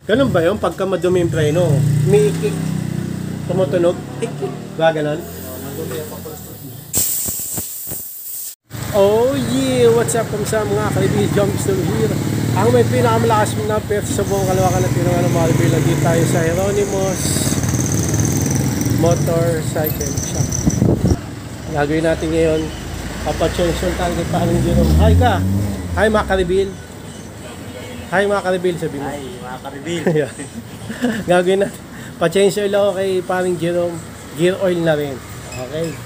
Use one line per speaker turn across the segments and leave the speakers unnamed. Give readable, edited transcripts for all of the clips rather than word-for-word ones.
Ganun ba yun? Pagka madumi yung preno, may ikik, tumutunog, ikik, ba ganon? Oh yeah! What's up kung sa mga kaibigan, Jumpstone here. Ang may pinakamalakas na pets sa buong kalawakan at pinangan ng Malville. Dito tayo sa Hieronymus Motorcycle Shop. Gagawin natin ngayon, papachensyon tayo kay Paring Jerome. Hi ka! Hi mga kaibigan. Hi mga karibil, sabi mo.
Hi mga karibil.
Gagawin natin. Pa-change oil ako kay Paring Jerome. Gear oil na rin. Okay.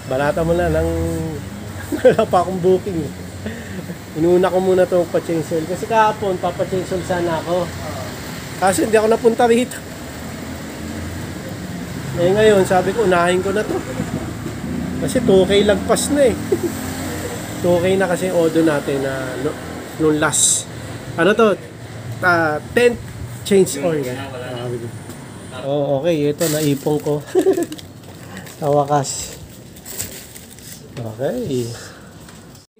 Balata mo na ng wala pa akong booking. Inuuna ko muna itong pa-change oil. Kasi kahapon, papa-change oil sana ako. Kasi hindi ako napunta rito. Eh ngayon, sabi ko, unahin ko na to. Kasi 2K lagpas na eh. 2K na kasi yung odo natin na nung last. Ano to? 10th change oil. Oh, okay. Ito, naipong ko. Sa wakas. Okay.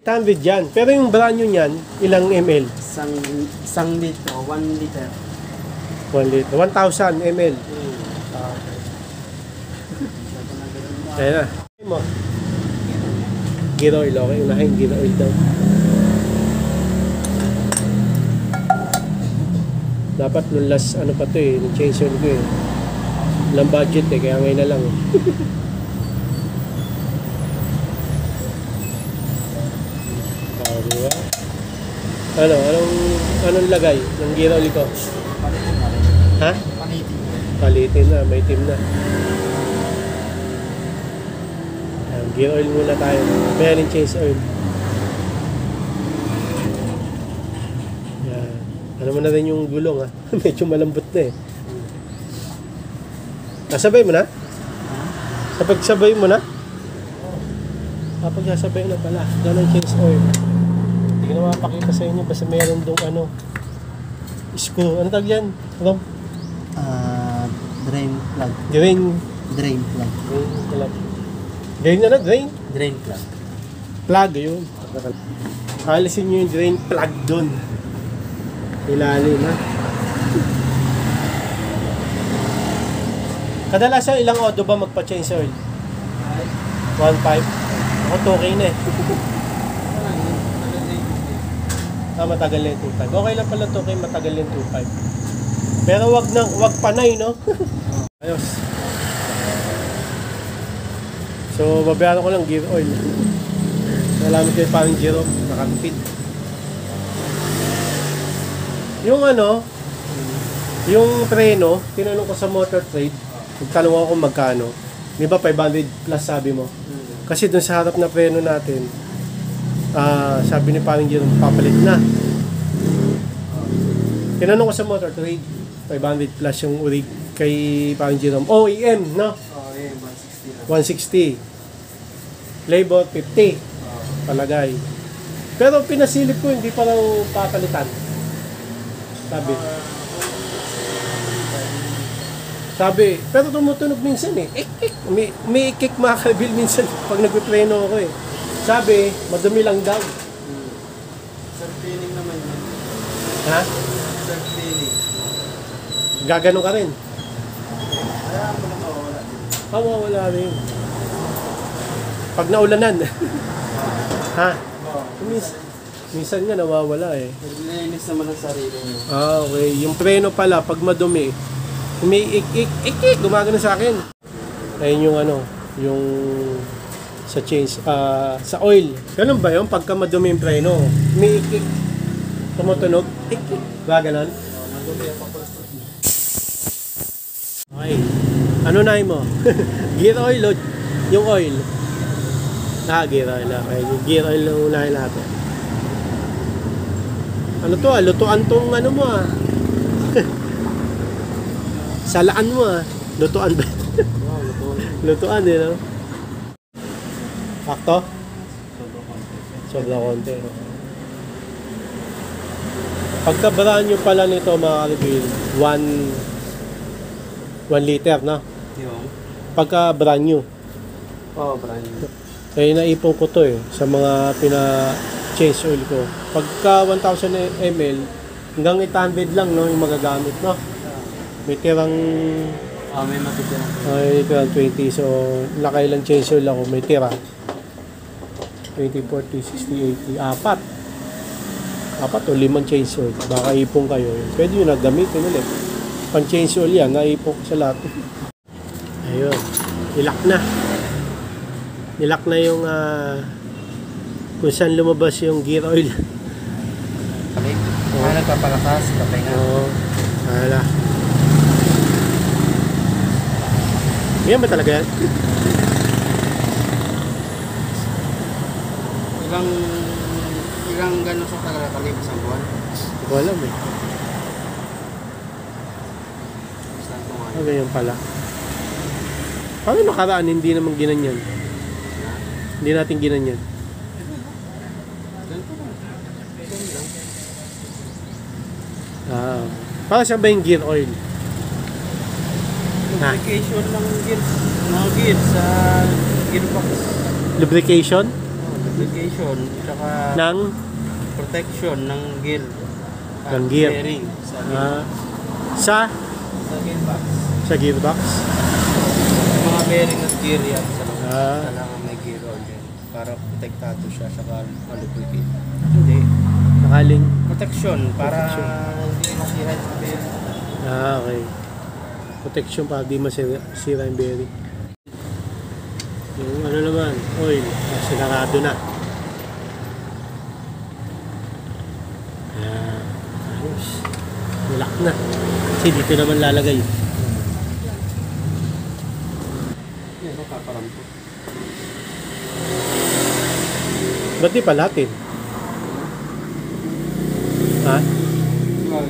800 yan. Pero yung brand nyo yan, ilang ml?
Isang litro, 1 liter.
1 liter. 1,000 ml. Okay. Ayan na. Gear oil. Okay. Unahin gear oil daw. Dapat nung last ano pa to eh, nung change oil ko eh. Walang budget eh, kaya ngayon na lang eh. Diba? Anong lagay ng gear oil ko?
Palitin na rin.
Ha?
Palitin.
Palitin na, may team na. Ayan, gear oil muna tayo. Bearing change oil. Ano mo na rin yung gulong ha? Medyo malambot na eh. Nasabay mo na? Sa pagsabay mo na? Kapag sasabay na pala. Ganun change oil. Hindi ko na mapakita sa inyo. Basta meron dong ano. Screw. Ano tawag yan? Rom?
Drain plug.
Drain.
Drain plug.
Drain plug. Drain na? Drain?
Drain plug.
Plug yun. Alisin nyo yung drain plug dun. Ilalim ha. Kadalasan ilang odo ba magpa-change oil? 1.5. Ako 2K na eh. Matagal na yung 2.5. Okay lang pala 2K, matagal yung 2.5. Pero wag panay no? Ayos. So babayaran ko lang gear oil. Salamat kay Paring Jerome, nakapit. Yung ano, yung preno, tinanong ko sa Motor Trade, nagtanong ako kung magkano. Di ba 500 plus sabi mo? Kasi dun sa harap na preno natin, sabi ni Paring Jerome, papalit na. Tinanong ko sa Motor Trade, 500 plus yung urig kay Paring Jerome. OEM, no?
OEM, 160
160.
lang.
Labor, 50. Palagay. Pero pinasilip ko, hindi pa raw papalitan. Sabi, pero tumutunog minsan eh. May ikik mga kaibil minsan pag nagpipreno ako eh. Sabi, madumi lang daw.
Self-cleaning naman yun.
Ha?
Self-cleaning.
Gagano ka rin?
Kaya ako na mawawala din.
Mawawala rin. Pag naulanan. Ha? Minsan nga nawawala eh.
Naglilinis naman ang sarili niyo.
Okay. Yung preno pala, pag madumi, may ik, gumagano sa akin. Ayun yung ano, yung sa change, sa oil. Ganun ba yun? Pagka madumi yung preno, may ik, tumutunog, ik, gaganon.
Naguli ang papalastos mo.
Okay. Ano na mo? Gear oil o yung oil? Gear oil. Okay. Yung gear oil na unahin natin. Ano to lutuan tong ano mo Salaan mo lutuan ba?
Wow, lutuan.
Lutuan eh no? Sakto? Sobra konti. Pagkabaraan nyo pala nito mga kalibil, 1 liter na.
Yung?
Pagka brand new.
Brand new.
Kaya naipon ko to sa mga change oil ko. Pagka 1,000 ml, Hanggang 800 lang, no, yung magagamit, no? May tirang,
May matitira.
may tirang 20, so nakailang chainsaw ako, may tira. 20, 40, 60, 80, apat o 5 chainsaw. Baka ipong kayo. Pwede nyo na gamitin ulit. Pang chainsaw yan, naipong ko sa lahat. Ayun. Nilak na. Nilak na yung kung saan lumabas yung gear oil.
Kapag nagpapalakas, kapag nga.
Oo. Hala. Yan ba talaga yan?
Ilang gano'n sa tagal kalib sa buwan?
Hindi ko alam eh.
Saan ko nga?
Ah, ganyan pala. Paano nakaraan hindi naman ginanyan? Hindi natin ginanyan.
Ganito lang. Ganito lang.
Para saan ba yung gear oil? Ha?
Lubrication ng gear. Mga gear sa gearbox.
Lubrication?
Lubrication. Tsaka
Ng?
protection ng gear.
Ng gear.
Bearing sa gear.
Sa?
Sa gearbox.
Sa gearbox?
Mga bearing at gear yan sa loob.
Ah.
Kailangan may gear oil din. Para protektado siya saka lubricate. Hindi.
Nakaling?
Protection. Para
Protection.
hindi masira yung bearing.
Okay. Protection para di masira yung bearing. Yung ano naman, oil, sinarado na. Ayos. Lock na. Kasi dito naman lalagay.
Yan, paparampo.
Ba't di palatin? Ha?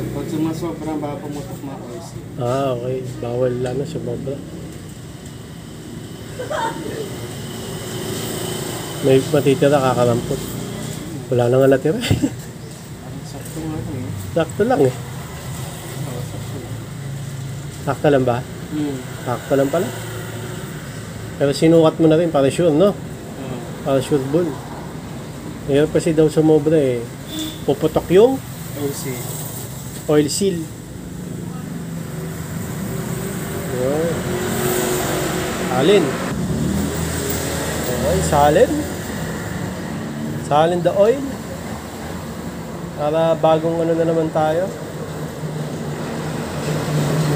Pag sumasobra, baka pumutok mga oils.
Okay. Bawal lang na sumobra. May matitira, kakarampot. Wala na nga natira.
Parang sakto nga ito eh.
Sakto lang eh.
Oo, sakto.
Sakto lang ba?
Hmm.
Sakto lang pala. Pero sinukat mo na rin para sure, no?
Oo.
Para sure bull. Mayroon kasi daw sumobra eh. Puputok yung
OC.
oil seal. Yun. Salin. Okay, salin. Salin the oil. Para bagong ano na naman tayo.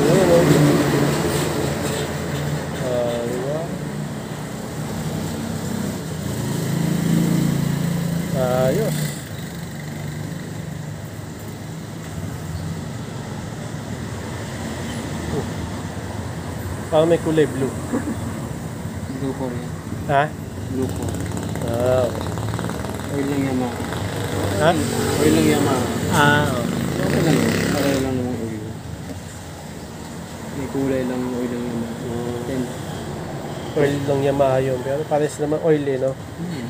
Yun, oh. Diba? Ayos. Parang may kulay blue.
Blue core yan.
Ha?
Blue core.
Ah,
Oil lang Yamaha.
ha?
Oil lang Yamaha.
Oh.
Okay lang. Pareho lang naman oil. May kulay lang oil lang Yamaha. Then,
Oil lang Yamaha yun. Pero pares naman oil eh, no?
hmm.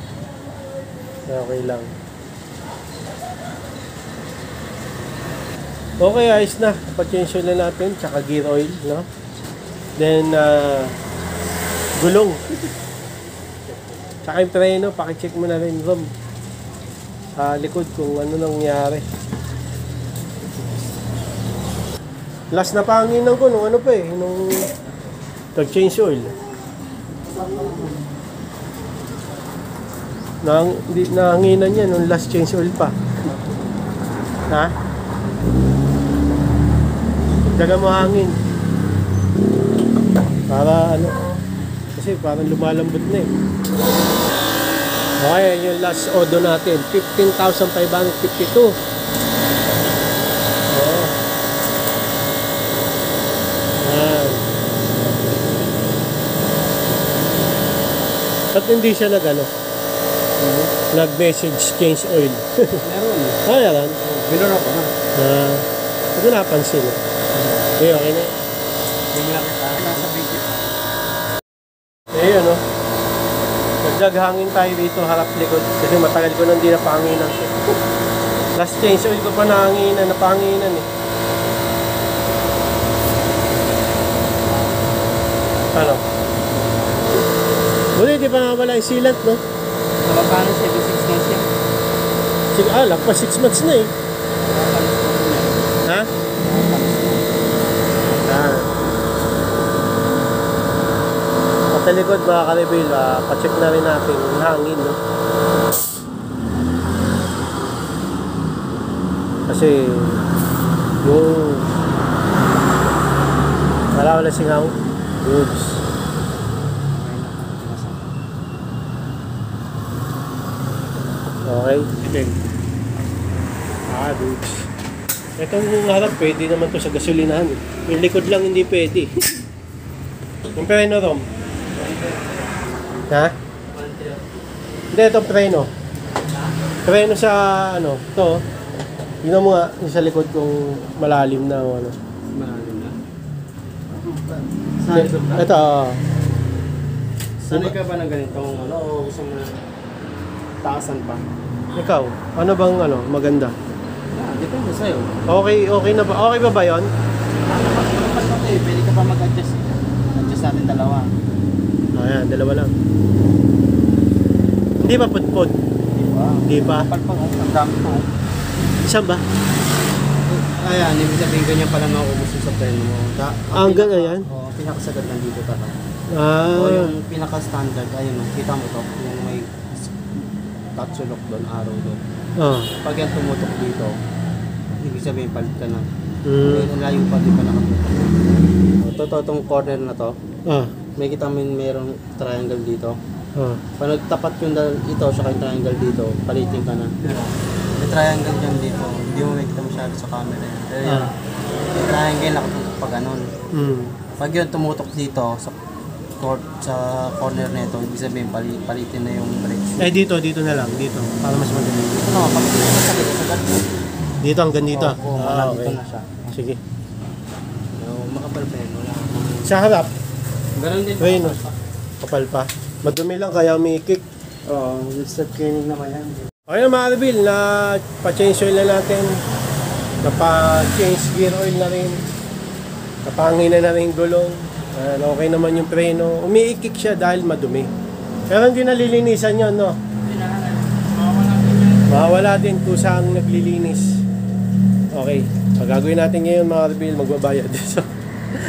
Okay lang. Okay, ayos na. Pa-change na natin. Tsaka gear oil, no? Then, gulong. Tsaka yung preno, pakicheck mo na rin rom. Sa likod kung ano nangyari. Last na panginan ko nung ano pa eh, nung nag-change oil. Nahanginan niya nung last change oil pa. Ha? Daga mo hangin. Para ano, kasi parang lumalambot na eh. Okay, yung last odo natin, 15,552. Oh. Yan. Ba't hindi siya nag-message change oil?
Meron.
Yan.
Bilor ako na.
Hindi ko napansin. Okay, okay na.
Bumila kita. Nasa video.
Ayun, no? Nagdaghangin tayo dito, harap likod. Kasi matagal ko nang di napanginan siya. Last change oil ko pa napanginan eh. Ano? Buti, di pa nawala yung sealant, no?
Nakapano 7-6 months yan.
Sige, lagpas 6 months na eh.
Nakapano 6 months yan.
Sa likod mga ka-reveal, pa-check na rin natin yung hangin, no? Kasi yung wala singaw. Oops. Okay. Oops. Itong harap pwede naman to sa gasolinahan. Yung likod lang hindi pwede. Yung preno, Rom. Ha? Hindi, itong preno. Preno sa ano, to. Yun mo nga, yung sa likod kung malalim na o ano.
Malalim na.
Ito,
Sanay ka ba ng ganitong ano o gusto mo na taasan pa?
ikaw, ano bang ano, maganda?
Depende sa'yo.
Okay na ba? Okay ba ba yun?
Pwede ka pa mag-adjust. Adjust natin dalawa.
Ayan, dalawa lang. Hindi ba putput? Hindi pa.
Palpang, ang dami pa.
Isang ba?
Ayan, ibig sabihin ganyan pala maubos yung sa preno mo.
Hanggang ayan?
Oo, pinakasagad nandito talaga.
Ah,
O yung pinaka-standard, ayun o, kita mo to, yung may tatsulok doon, arrow doon.
oh.
Pag yan tumutok dito, ibig sabihin palit ka na.
Mm.
Layo pa din pa nakatutok. Totoo itong corner na to,
Ah,
may kita mo merong triangle dito.
ah.
Pag nagtapat yung ito sa triangle dito, palitin ka na. May triangle dyan dito, hindi mo makikita masyado sa camera yan. Pero yan, may triangle nakatutok pa ganun.
Mm.
Pag yun tumutok dito sa corner nito, ibig sabihin palitin na yung brake shoe.
Dito na lang, dito. Para mas madali.
Ano, pag masakit sa ganito.
Dito hanggang dito.
Oo,
Okay.
dito na siya.
Sige.
So, makapal-pen, wala.
Sa harap,
Ganun din.
Ayun, no? kapal pa. Madumi lang kaya may kick.
Oo, step cleaning naman yan.
Okay na mga reveal, na pa-change oil na natin. Napa-change gear oil na rin. Napangin na rin yung gulong. Okay naman yung preno. Umiikik siya dahil madumi. Pero hindi nalilinisan yun, no? Mawawala din kung saan naglilinis. Okay. Pag gagawin natin ngayon mga reveal, magbabayad.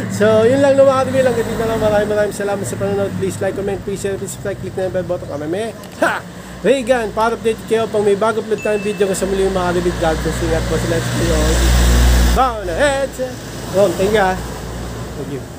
So, yun lang na mga reveal. Hanggang dito na lang. Maraming salamat sa panonood. Please like, comment, please share, please subscribe, click na yung bell button. Kameme. Ha! Regan, para update kayo pag may bago upload tayong video ko sa muli yung mga reveal. God bless. Ingat po sila sa video. Bow na heads. Ron, thank you. Thank you.